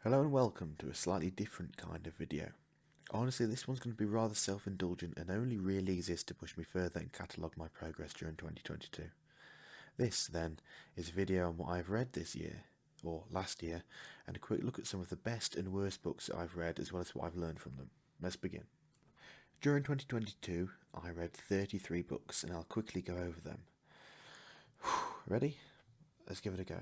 Hello and welcome to a slightly different kind of video. Honestly, this one's going to be rather self-indulgent and only really exists to push me further and catalogue my progress during 2022. This, then, is a video on what I've read this year, or last year, and a quick look at some of the best and worst books that I've read as well as what I've learned from them. Let's begin. During 2022, I read 33 books and I'll quickly go over them. Ready? Let's give it a go.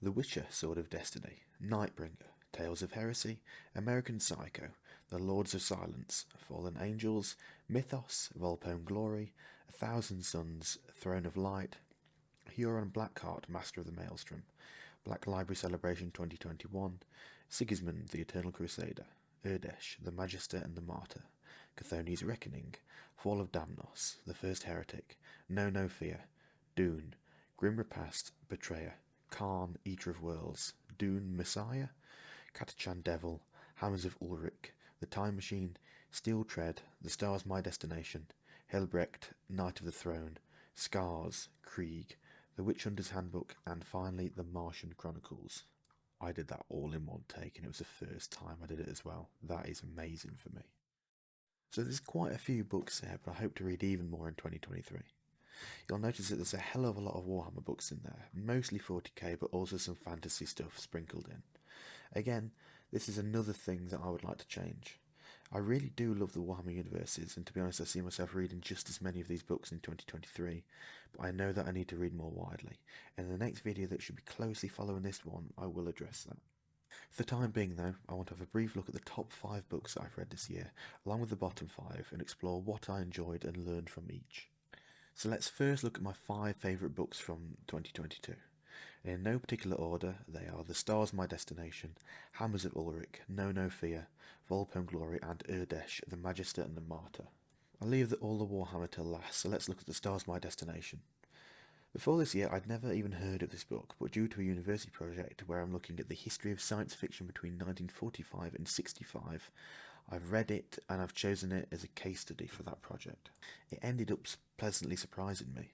The Witcher, Sword of Destiny, Nightbringer, Tales of Heresy, American Psycho, The Lords of Silence, Fallen Angels, Mythos, Volpone Glory, A Thousand Suns, Throne of Light, Huron Blackheart, Master of the Maelstrom, Black Library Celebration 2021, Sigismund, the Eternal Crusader, Urdesh, the Magister and the Martyr, Chthoni's Reckoning, Fall of Damnos, The First Heretic, Know No Fear, Dune, Grim Repast, Betrayer, Khan, Eater of Worlds, Dune Messiah, Catachan Devil, Hammers of Ulrich, The Time Machine, Steel Tread, The Stars My Destination, Helbrecht, Knight of the Throne, Scars, Krieg, The Witch Hunter's Handbook, and finally The Martian Chronicles. I did that all in one take and it was the first time I did it as well. That is amazing for me. So there's quite a few books there, but I hope to read even more in 2023. You'll notice that there's a hell of a lot of Warhammer books in there, mostly 40k but also some fantasy stuff sprinkled in. Again, this is another thing that I would like to change. I really do love the Warhammer universes, and to be honest I see myself reading just as many of these books in 2023, but I know that I need to read more widely, and in the next video that should be closely following this one, I will address that. For the time being though, I want to have a brief look at the top 5 books I've read this year, along with the bottom 5, and explore what I enjoyed and learned from each. So let's first look at my 5 favourite books from 2022. In no particular order, they are The Stars My Destination, Hammers of Ulrich, Know No Fear, Volpone Glory, and Urdesh, the Magister and the Martyr. I'll leave all the Warhammer till last, so let's look at The Stars My Destination. Before this year, I'd never even heard of this book, but due to a university project where I'm looking at the history of science fiction between 1945 and 65, I've read it and I've chosen it as a case study for that project. It ended up pleasantly surprising me.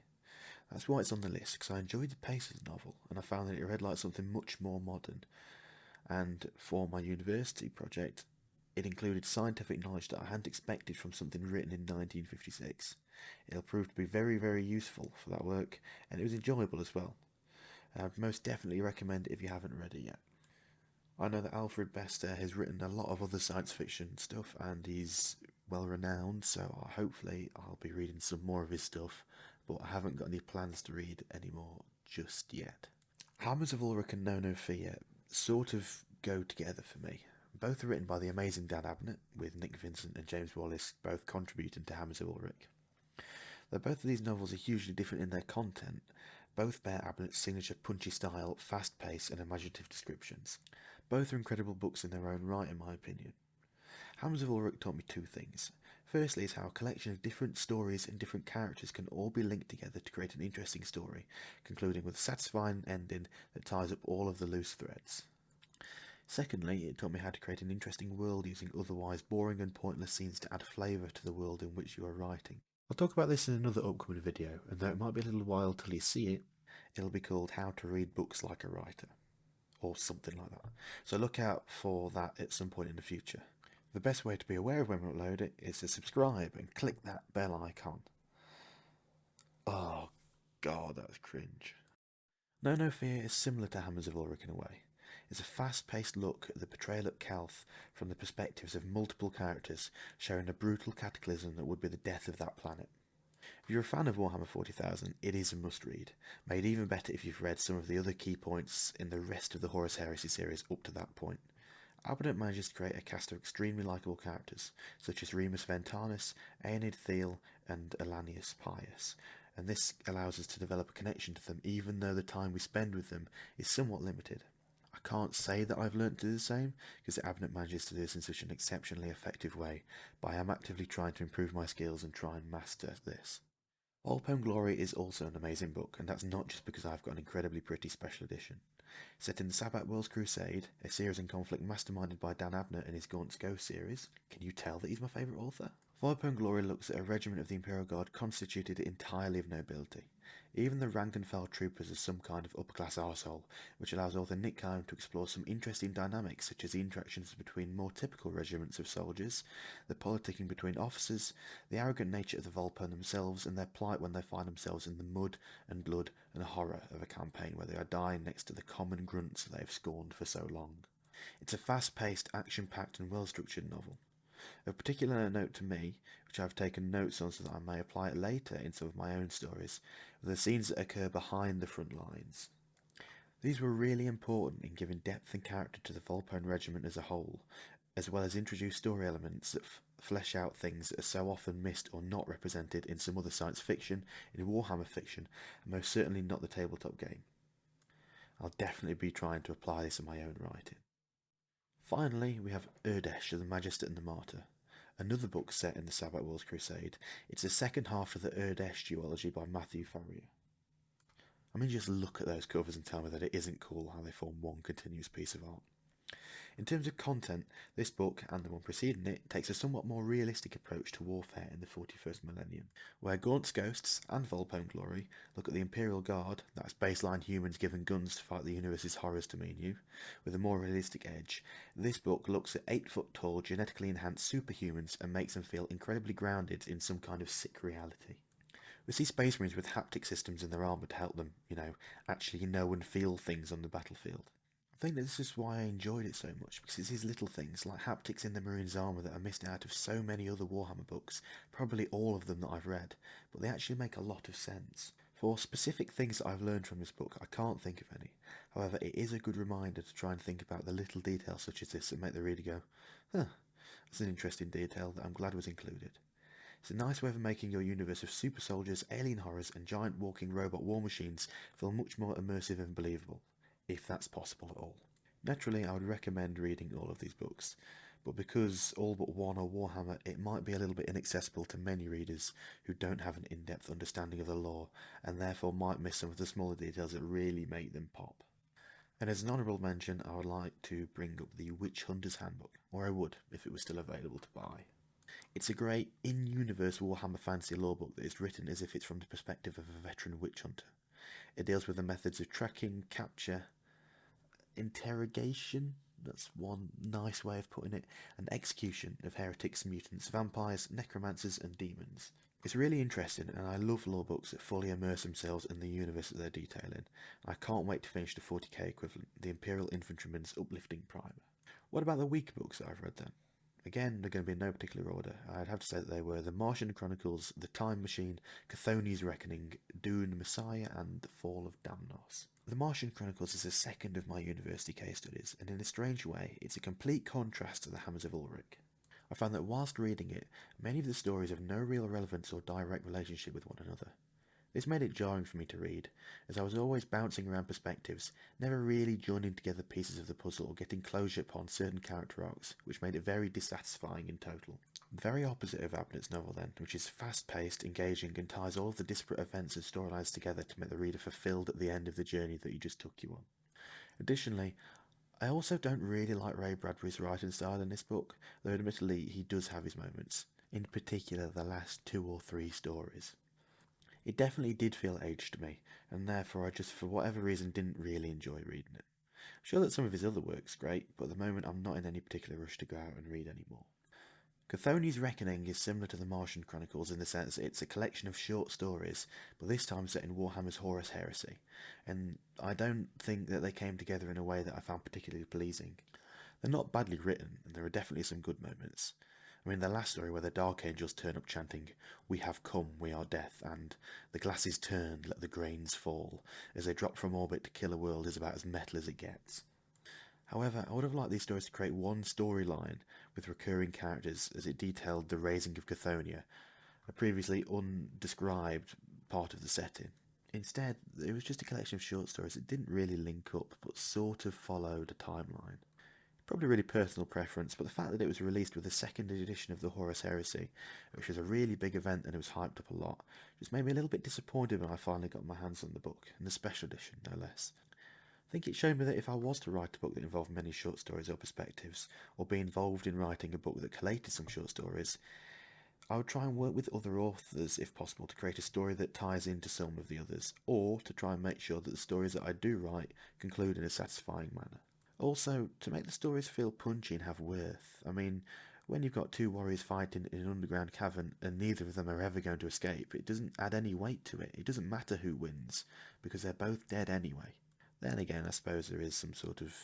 That's why it's on the list, because I enjoyed the pace of the novel and I found that it read like something much more modern. And for my university project, it included scientific knowledge that I hadn't expected from something written in 1956. It'll prove to be very, very useful for that work, and it was enjoyable as well. I'd most definitely recommend it if you haven't read it yet. I know that Alfred Bester has written a lot of other science fiction stuff and he's well renowned, so hopefully I'll be reading some more of his stuff, but I haven't got any plans to read any more just yet. Hammers of Ulrich and Know No Fear sort of go together for me. Both are written by the amazing Dan Abnett, with Nick Vincent and James Wallace both contributing to Hammers of Ulrich. Though both of these novels are hugely different in their content, both bear Abnett's signature punchy style, fast pace and imaginative descriptions. Both are incredible books in their own right in my opinion. Hammers of Ulrich taught me 2 things. Firstly is how a collection of different stories and different characters can all be linked together to create an interesting story, concluding with a satisfying ending that ties up all of the loose threads. Secondly, it taught me how to create an interesting world using otherwise boring and pointless scenes to add flavour to the world in which you are writing. I'll talk about this in another upcoming video, and though it might be a little while till you see it, it'll be called How to Read Books Like a Writer, or something like that. So look out for that at some point in the future. The best way to be aware of when we upload it is to subscribe and click that bell icon. Oh god, that was cringe. Know No Fear is similar to Hammers of Ulrich in a way. It's a fast-paced look at the betrayal at Kelth from the perspectives of multiple characters, showing a brutal cataclysm that would be the death of that planet. If you're a fan of Warhammer 40,000, it is a must-read, made even better if you've read some of the other key points in the rest of the Horus Heresy series up to that point. Abnett manages to create a cast of extremely likeable characters, such as Remus Ventanus, Aenid Thiel, and Elanius Pius, and this allows us to develop a connection to them even though the time we spend with them is somewhat limited. I can't say that I've learnt to do the same, because Abnett manages to do this in such an exceptionally effective way, but I am actively trying to improve my skills and try and master this. Volpone Glory is also an amazing book, and that's not just because I've got an incredibly pretty special edition. Set in the Sabbath Worlds Crusade, a series in conflict masterminded by Dan Abnett in his Gaunt's Go series, can you tell that he's my favourite author? Volpone Glory looks at a regiment of the Imperial Guard constituted entirely of nobility. Even the rank and file troopers are some kind of upper-class arsehole, which allows author Nick Kime to explore some interesting dynamics such as the interactions between more typical regiments of soldiers, the politicking between officers, the arrogant nature of the Volpone themselves, and their plight when they find themselves in the mud and blood and horror of a campaign where they are dying next to the common grunts they have scorned for so long. It's a fast-paced, action-packed and well-structured novel. Of particular note to me, which I've taken notes on so that I may apply it later in some of my own stories, are the scenes that occur behind the front lines. These were really important in giving depth and character to the Volpone regiment as a whole, as well as introduce story elements that flesh out things that are so often missed or not represented in some other science fiction, in Warhammer fiction, and most certainly not the tabletop game. I'll definitely be trying to apply this in my own writing. Finally, we have Urdesh, the Magister and the Martyr, another book set in the Sabbath Wars Crusade. It's the second half of the Urdesh duology by Matthew Farrier. I mean, just look at those covers and tell me that it isn't cool how they form one continuous piece of art. In terms of content, this book, and the one preceding it, takes a somewhat more realistic approach to warfare in the 41st millennium, where Gaunt's Ghosts and Volpone Glory look at the Imperial Guard, that's baseline humans given guns to fight the universe's horrors to mean you, with a more realistic edge. This book looks at 8-foot-tall, genetically enhanced superhumans and makes them feel incredibly grounded in some kind of sick reality. We see Space Marines with haptic systems in their armour to help them, actually know and feel things on the battlefield. I think this is why I enjoyed it so much, because it's these little things like haptics in the Marines' armour that are missed out of so many other Warhammer books, probably all of them that I've read, but they actually make a lot of sense. For specific things that I've learned from this book, I can't think of any. However, it is a good reminder to try and think about the little details such as this that make the reader go, that's an interesting detail that I'm glad was included. It's a nice way of making your universe of super soldiers, alien horrors, and giant walking robot war machines feel much more immersive and believable, if that's possible at all. Naturally, I would recommend reading all of these books, but because all but one are Warhammer, it might be a little bit inaccessible to many readers who don't have an in-depth understanding of the lore, and therefore might miss some of the smaller details that really make them pop. And as an honourable mention, I would like to bring up the Witch Hunter's Handbook, or I would, if it was still available to buy. It's a great in-universe Warhammer fantasy lore book that is written as if it's from the perspective of a veteran witch hunter. It deals with the methods of tracking, capture, interrogation, that's one nice way of putting it, and execution of heretics, mutants, vampires, necromancers and demons. It's really interesting, and I love lore books that fully immerse themselves in the universe that they're detailing. I can't wait to finish the 40k equivalent, the Imperial Infantryman's Uplifting Primer. What about the weaker books that I've read then? Again, they're going to be in no particular order. I'd have to say that they were The Martian Chronicles, The Time Machine, Chthoni's Reckoning, Dune Messiah, and The Fall of Damnos. The Martian Chronicles is the second of my university case studies, and in a strange way, it's a complete contrast to The Hammers of Ulrich. I found that whilst reading it, many of the stories have no real relevance or direct relationship with one another. This made it jarring for me to read, as I was always bouncing around perspectives, never really joining together pieces of the puzzle or getting closure upon certain character arcs, which made it very dissatisfying in total. Very opposite of Abnett's novel then, which is fast-paced, engaging, and ties all of the disparate events and storylines together to make the reader fulfilled at the end of the journey that he just took you on. Additionally, I also don't really like Ray Bradbury's writing style in this book, though admittedly he does have his moments, in particular the last 2 or 3 stories. It definitely did feel aged to me, and therefore I just for whatever reason didn't really enjoy reading it. I'm sure that some of his other work's great, but at the moment I'm not in any particular rush to go out and read anymore. Chthoni's Reckoning is similar to the Martian Chronicles in the sense that it's a collection of short stories, but this time set in Warhammer's Horus Heresy, and I don't think that they came together in a way that I found particularly pleasing. They're not badly written, and there are definitely some good moments. I mean, the last story where the Dark Angels turn up chanting, "We have come, we are death," and "The glass is turned, let the grains fall," as they drop from orbit to kill a world is about as metal as it gets. However, I would have liked these stories to create one storyline with recurring characters as it detailed the raising of Chthoniya, a previously undescribed part of the setting. Instead, it was just a collection of short stories that didn't really link up, but sort of followed a timeline. Probably really personal preference, but the fact that it was released with the second edition of the Horus Heresy, which was a really big event and it was hyped up a lot, just made me a little bit disappointed when I finally got my hands on the book, and the special edition, no less. I think it showed me that if I was to write a book that involved many short stories or perspectives, or be involved in writing a book that collated some short stories, I would try and work with other authors if possible to create a story that ties into some of the others, or to try and make sure that the stories that I do write conclude in a satisfying manner. Also, to make the stories feel punchy and have worth. I mean, when you've got two warriors fighting in an underground cavern and neither of them are ever going to escape, it doesn't add any weight to it. It doesn't matter who wins, because they're both dead anyway. Then again, I suppose there is some sort of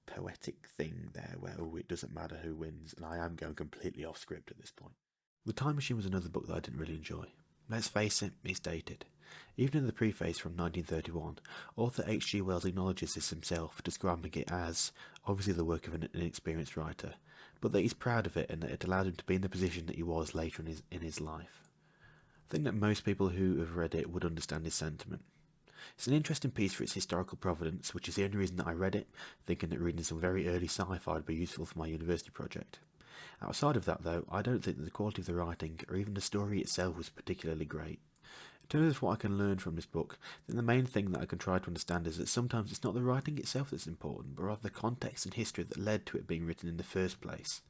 poetic thing there where, oh, it doesn't matter who wins, and I am going completely off script at this point. The Time Machine was another book that I didn't really enjoy. Let's face it, it's dated. Even in the preface from 1931, author H.G. Wells acknowledges this himself, describing it as obviously the work of an inexperienced writer, but that he's proud of it and that it allowed him to be in the position that he was later in his life. I think that most people who have read it would understand his sentiment. It's an interesting piece for its historical provenance, which is the only reason that I read it, thinking that reading some very early sci-fi would be useful for my university project. Outside of that, though, I don't think that the quality of the writing, or even the story itself, was particularly great. In terms of what I can learn from this book, then the main thing that I can try to understand is that sometimes it's not the writing itself that's important, but rather the context and history that led to it being written in the first place.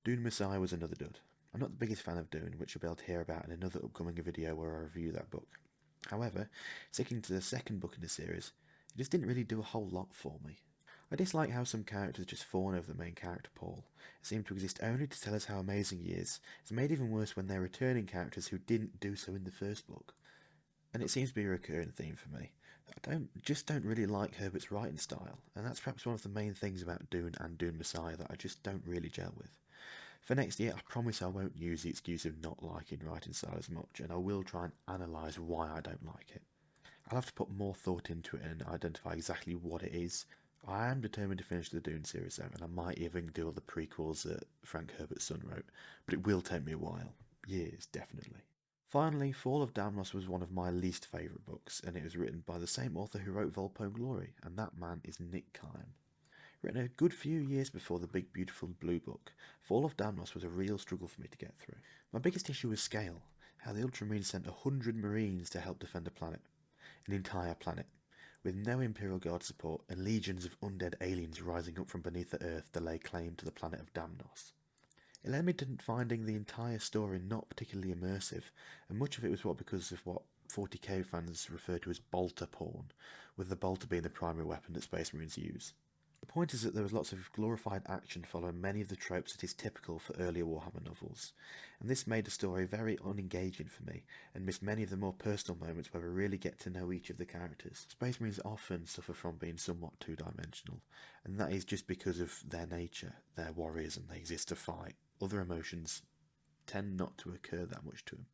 Dune Messiah was another dud. I'm not the biggest fan of Dune, which you'll be able to hear about in another upcoming video where I review that book. However, sticking to the second book in the series, it just didn't really do a whole lot for me. I dislike how some characters just fawn over the main character, Paul. It seemed to exist only to tell us how amazing he is. It's made even worse when they're returning characters who didn't do so in the first book. And it seems to be a recurring theme for me. I don't really like Herbert's writing style, and that's perhaps one of the main things about Dune and Dune Messiah that I just don't really gel with. For next year, I promise I won't use the excuse of not liking writing style as much, and I will try and analyse why I don't like it. I'll have to put more thought into it and identify exactly what it is. I am determined to finish the Dune series though, and I might even do all the prequels that Frank Herbert's son wrote, but it will take me a while. Years, definitely. Finally, Fall of Damnos was one of my least favourite books, and it was written by the same author who wrote Volpone Glory, and that man is Nick Kime. Written a good few years before the Big Beautiful Blue Book, Fall of Damnos was a real struggle for me to get through. My biggest issue was scale, how the Ultramarines sent 100 Marines to help defend a planet. An entire planet, with no Imperial Guard support and legions of undead aliens rising up from beneath the earth to lay claim to the planet of Damnos. It led me to finding the entire story not particularly immersive, and much of it was because of what 40k fans refer to as bolter porn, with the bolter being the primary weapon that Space Marines use. The point is that there was lots of glorified action following many of the tropes that is typical for earlier Warhammer novels, and this made the story very unengaging for me, and missed many of the more personal moments where we really get to know each of the characters. Space Marines often suffer from being somewhat two-dimensional, and that is just because of their nature. They're warriors and they exist to fight. Other emotions tend not to occur that much to them.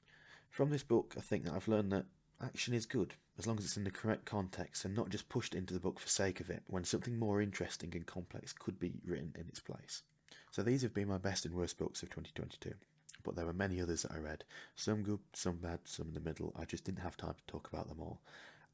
From this book, I think that I've learned that action is good, as long as it's in the correct context and not just pushed into the book for sake of it, when something more interesting and complex could be written in its place. So these have been my best and worst books of 2022, but there were many others that I read, some good, some bad, some in the middle. I just didn't have time to talk about them all,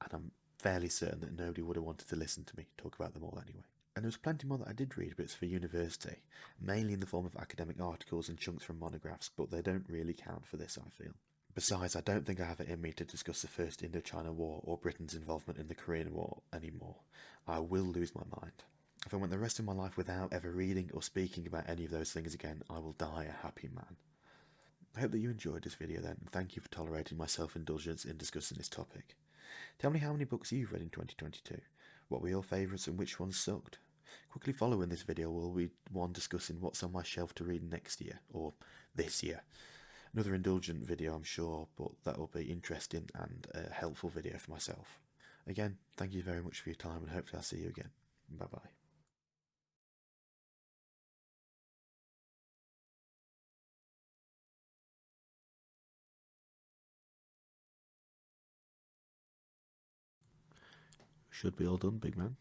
and I'm fairly certain that nobody would have wanted to listen to me talk about them all anyway. And there was plenty more that I did read, but it's for university, mainly in the form of academic articles and chunks from monographs, but they don't really count for this, I feel. Besides, I don't think I have it in me to discuss the First Indochina War or Britain's involvement in the Korean War anymore. I will lose my mind. If I went the rest of my life without ever reading or speaking about any of those things again, I will die a happy man. I hope that you enjoyed this video then, and thank you for tolerating my self-indulgence in discussing this topic. Tell me how many books you've read in 2022, what were your favourites and which ones sucked. Quickly following this video will be one discussing what's on my shelf to read next year, or this year. Another indulgent video, I'm sure, but that will be interesting and a helpful video for myself. Again, thank you very much for your time, and hopefully I'll see you again. Bye bye. Should be all done, big man.